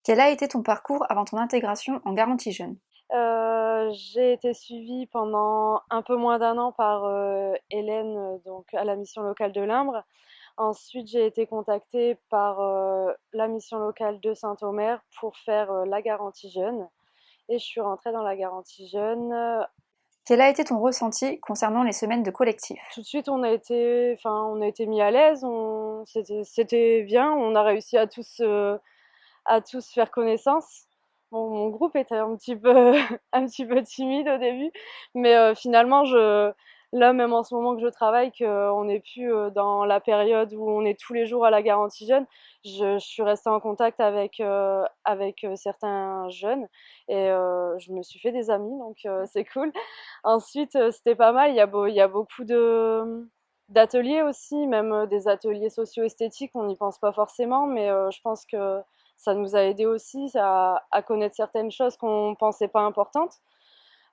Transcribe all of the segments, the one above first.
Quel a été ton parcours avant ton intégration en garantie jeune? J'ai été suivie pendant un peu moins d'un an par, Hélène, donc à la mission locale de Limbre. Ensuite, j'ai été contactée par, la mission locale de Saint-Omer pour faire, la garantie jeune et je suis rentrée dans la garantie jeune. Quel a été ton ressenti concernant les semaines de collectif? Tout de suite, on a été mis à l'aise, c'était bien, on a réussi à tous faire connaissance. Bon, mon groupe était un petit peu, un petit peu timide au début, mais finalement, là, même en ce moment que je travaille, qu'on n'est plus dans la période où on est tous les jours à la garantie jeune, je suis restée en contact avec certains jeunes et je me suis fait des amis, donc c'est cool. Ensuite, c'était pas mal. Il y a beaucoup d'ateliers aussi, même des ateliers socio-esthétiques. On n'y pense pas forcément, mais je pense que ça nous a aidé aussi à connaître certaines choses qu'on pensait pas importantes.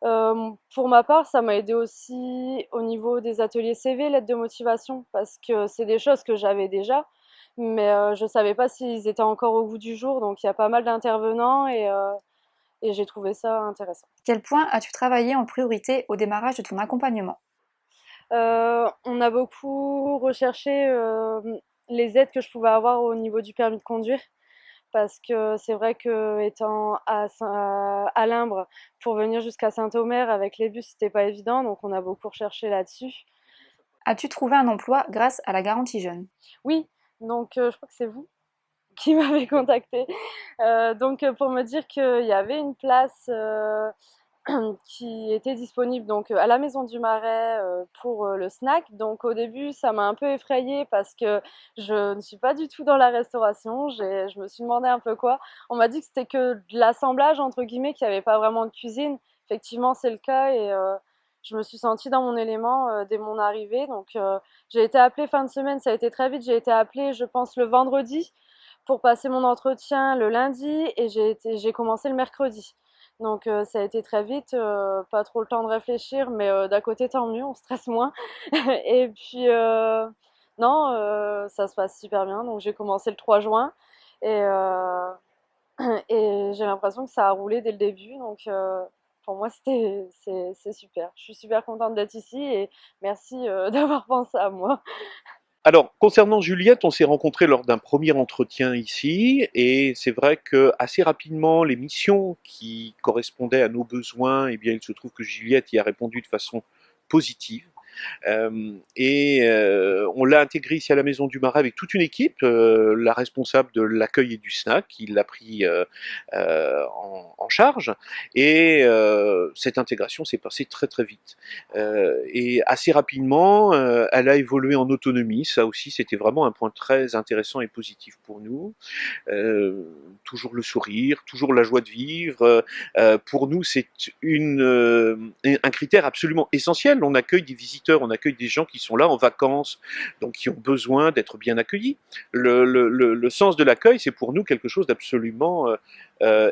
Pour ma part, ça m'a aidé aussi au niveau des ateliers CV, lettres de motivation, parce que c'est des choses que j'avais déjà, mais je savais pas s'ils étaient encore au goût du jour. Donc il y a pas mal d'intervenants et j'ai trouvé ça intéressant. Quel point as-tu travaillé en priorité au démarrage de ton accompagnement? On a beaucoup recherché les aides que je pouvais avoir au niveau du permis de conduire. Parce que c'est vrai que étant à Limbre, pour venir jusqu'à Saint-Omer avec les bus, c'était pas évident, donc on a beaucoup recherché là-dessus. As-tu trouvé un emploi grâce à la garantie jeune? Oui, donc je crois que c'est vous qui m'avez contacté. Donc pour me dire qu'il y avait une place qui était disponible donc à la Maison du Marais pour le snack. Donc au début, ça m'a un peu effrayée parce que je ne suis pas du tout dans la restauration. Je me suis demandé un peu quoi. On m'a dit que c'était que de l'assemblage entre guillemets, qu'il n'y avait pas vraiment de cuisine. Effectivement, c'est le cas et je me suis sentie dans mon élément dès mon arrivée. Donc j'ai été appelée fin de semaine, ça a été très vite. J'ai été appelée, je pense, le vendredi pour passer mon entretien le lundi et j'ai commencé le mercredi. Donc ça a été très vite, pas trop le temps de réfléchir, mais d'un côté tant mieux, on stresse moins. Et puis non, ça se passe super bien. Donc j'ai commencé le 3 juin et, et j'ai l'impression que ça a roulé dès le début. Donc pour moi c'est super. Je suis super contente d'être ici et merci d'avoir pensé à moi. Alors, concernant Juliette, on s'est rencontrés lors d'un premier entretien ici, et c'est vrai que assez rapidement, les missions qui correspondaient à nos besoins, eh bien, il se trouve que Juliette y a répondu de façon positive. On l'a intégré ici à la Maison du Marais avec toute une équipe, la responsable de l'accueil et du snack, qui l'a pris en charge, et cette intégration s'est passée très très vite. Et assez rapidement, elle a évolué en autonomie, ça aussi c'était vraiment un point très intéressant et positif pour nous. Toujours le sourire, toujours la joie de vivre. Pour nous, c'est un critère absolument essentiel. On accueille des visiteurs, on accueille des gens qui sont là en vacances, donc qui ont besoin d'être bien accueillis. Le sens de l'accueil, c'est pour nous quelque chose d'absolument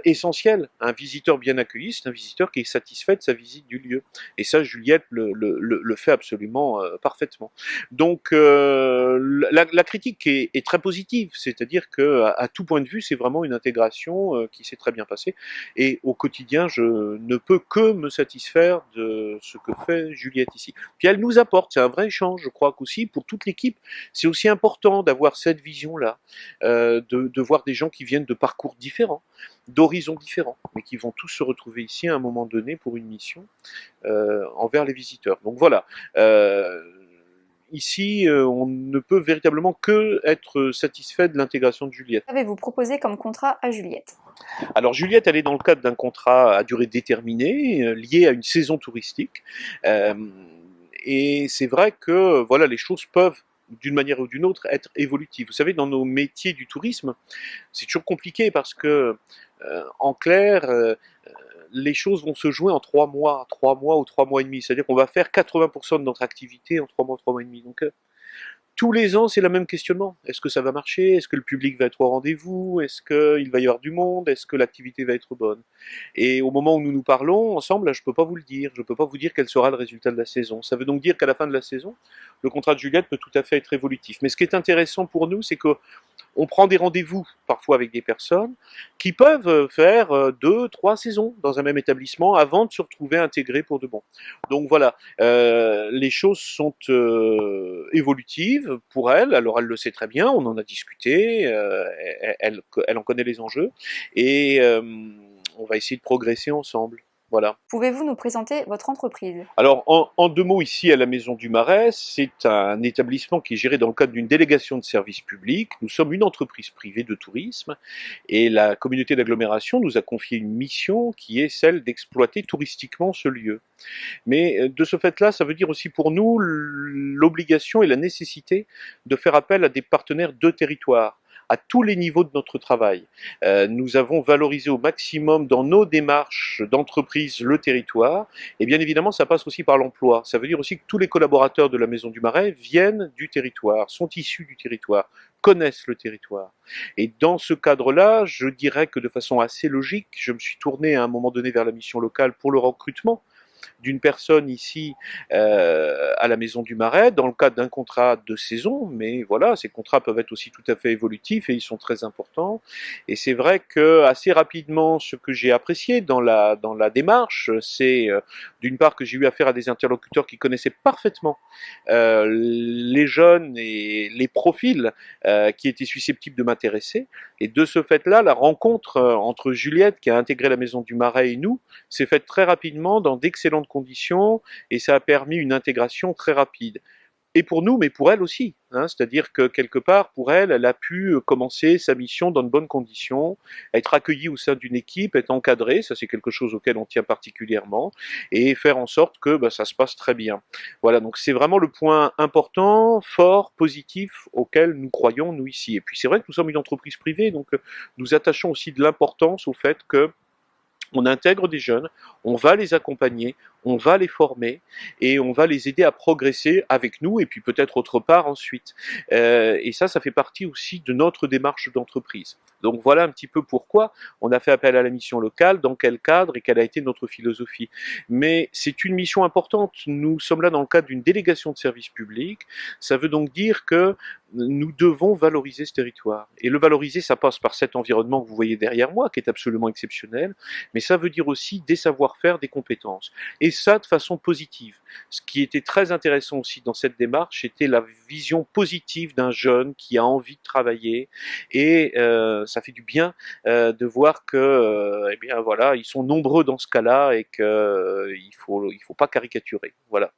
essentiel. Un visiteur bien accueilli, c'est un visiteur qui est satisfait de sa visite du lieu. Et ça, Juliette le fait absolument parfaitement. Donc, la critique est très positive, c'est-à-dire que à tout point de vue, c'est vraiment une intégration qui s'est très bien passée. Et au quotidien, je ne peux que me satisfaire de ce que fait Juliette ici. Puis elle nous apporte, c'est un vrai échange, je crois qu'aussi pour toute l'équipe, c'est aussi important d'avoir cette vision-là, de voir des gens qui viennent de parcours différents, d'horizons différents, mais qui vont tous se retrouver ici à un moment donné pour une mission envers les visiteurs. Donc voilà. Ici, on ne peut véritablement que être satisfait de l'intégration de Juliette. Qu'avez-vous proposé comme contrat à Juliette? Alors Juliette, elle est dans le cadre d'un contrat à durée déterminée, lié à une saison touristique. Euh, et c'est vrai que voilà, les choses peuvent d'une manière ou d'une autre être évolutives. Vous savez, dans nos métiers du tourisme, c'est toujours compliqué parce que, en clair, les choses vont se jouer en 3 mois ou 3 mois et demi. C'est-à-dire qu'on va faire 80% de notre activité en 3 mois, 3 mois et demi. Donc tous les ans, c'est le même questionnement. Est-ce que ça va marcher? Est-ce que le public va être au rendez-vous? Est-ce qu'il va y avoir du monde? Est-ce que l'activité va être bonne? Et au moment où nous nous parlons ensemble, je ne peux pas vous le dire. Je ne peux pas vous dire quel sera le résultat de la saison. Ça veut donc dire qu'à la fin de la saison, le contrat de Juliette peut tout à fait être évolutif. Mais ce qui est intéressant pour nous, c'est que On prend des rendez-vous parfois avec des personnes qui peuvent faire 2, 3 saisons dans un même établissement avant de se retrouver intégrés pour de bon. Donc voilà, les choses sont évolutives pour elle, alors elle le sait très bien, on en a discuté, elle en connaît les enjeux, et on va essayer de progresser ensemble. Voilà. Pouvez-vous nous présenter votre entreprise? Alors, en 2 mots, ici, à la Maison du Marais, c'est un établissement qui est géré dans le cadre d'une délégation de service public. Nous sommes une entreprise privée de tourisme et la communauté d'agglomération nous a confié une mission qui est celle d'exploiter touristiquement ce lieu. Mais de ce fait-là, ça veut dire aussi pour nous l'obligation et la nécessité de faire appel à des partenaires de territoire à tous les niveaux de notre travail. Nous avons valorisé au maximum dans nos démarches d'entreprise le territoire, et bien évidemment ça passe aussi par l'emploi. Ça veut dire aussi que tous les collaborateurs de la Maison du Marais viennent du territoire, sont issus du territoire, connaissent le territoire. Et dans ce cadre-là, je dirais que de façon assez logique, je me suis tourné à un moment donné vers la mission locale pour le recrutement d'une personne ici à la Maison du Marais, dans le cadre d'un contrat de saison, mais voilà, ces contrats peuvent être aussi tout à fait évolutifs et ils sont très importants. Et c'est vrai que assez rapidement, ce que j'ai apprécié dans la démarche, c'est d'une part que j'ai eu affaire à des interlocuteurs qui connaissaient parfaitement les jeunes et les profils qui étaient susceptibles de m'intéresser. Et de ce fait-là, la rencontre entre Juliette, qui a intégré la Maison du Marais, et nous, s'est faite très rapidement dans d'excellentes conditions et ça a permis une intégration très rapide. Et pour nous, mais pour elle aussi, hein, c'est-à-dire que quelque part, pour elle, elle a pu commencer sa mission dans de bonnes conditions, être accueillie au sein d'une équipe, être encadrée, ça c'est quelque chose auquel on tient particulièrement, et faire en sorte que ça se passe très bien. Voilà, donc c'est vraiment le point important, fort, positif, auquel nous croyons, nous ici. Et puis c'est vrai que nous sommes une entreprise privée, donc nous attachons aussi de l'importance au fait que on intègre des jeunes, on va les accompagner, on va les former et on va les aider à progresser avec nous et puis peut-être autre part ensuite. Et ça fait partie aussi de notre démarche d'entreprise. Donc voilà un petit peu pourquoi on a fait appel à la mission locale, dans quel cadre et quelle a été notre philosophie. Mais c'est une mission importante. Nous sommes là dans le cadre d'une délégation de service public. Ça veut donc dire que nous devons valoriser ce territoire. Et le valoriser, ça passe par cet environnement que vous voyez derrière moi, qui est absolument exceptionnel, mais ça veut dire aussi des savoir-faire, des compétences. Et ça de façon positive. Ce qui était très intéressant aussi dans cette démarche, c'était la vision positive d'un jeune qui a envie de travailler, et ça fait du bien de voir que, eh bien voilà, ils sont nombreux dans ce cas-là, et qu'il faut pas caricaturer. Voilà.